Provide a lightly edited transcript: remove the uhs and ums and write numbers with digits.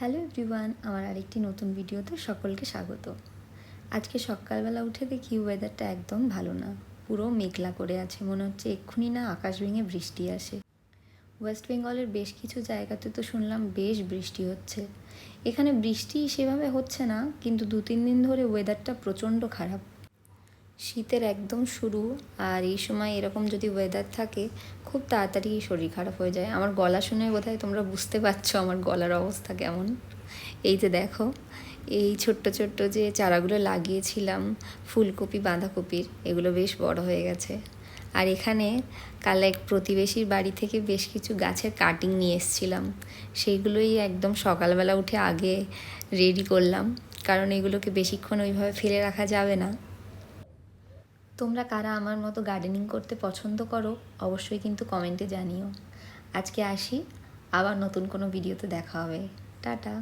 Hello everyone, আমার আরেকটি নতুন ভিডিওতে সকলকে স্বাগত। আজকে সকালবেলা উঠে দেখি ওয়েদারটা একদম ভালো না, পুরো মেঘলা করে আছে, মনে হচ্ছে এক্ষুনি না আকাশ ভেঙে বৃষ্টি আসে। ওয়েস্ট বেঙ্গলের বেশ কিছু জায়গাতে তো শুনলাম বেশ বৃষ্টি হচ্ছে। এখানে বৃষ্টি সেভাবে হচ্ছে না, কিন্তু 2-3 দিন ধরে ওয়েদারটা প্রচণ্ড খারাপ। শীতের একদম শুরু, আর এই সময় এরকম যদি ওয়েদার থাকে খুব তাড়াতাড়ি শরীর খারাপ হয়ে যায়। আমার গলা শুনে বোধহয় তোমরা বুঝতে পারছো আমার গলার অবস্থা কেমন। এই যে দেখো, এই ছোট্ট ছোট্ট যে চারাগুলো লাগিয়েছিলাম ফুলকপি বাঁধাকপির, এগুলো বেশ বড় হয়ে গেছে। আর এখানে কাল এক প্রতিবেশীর বাড়ি থেকে বেশ কিছু গাছের কাটিং নিয়ে এসেছিলাম, সেইগুলোই একদম সকালবেলা উঠে আগে রেডি করলাম, কারণ এগুলোকে বেশিক্ষণ ওইভাবে ফেলে রাখা যাবে না। তোমরা কারা আমার মতো গার্ডেনিং করতে পছন্দ করো অবশ্যই কিন্তু কমেন্টে জানিও। আজকে আসি, আবার নতুন কোনো ভিডিওতে দেখা হবে। টাটা।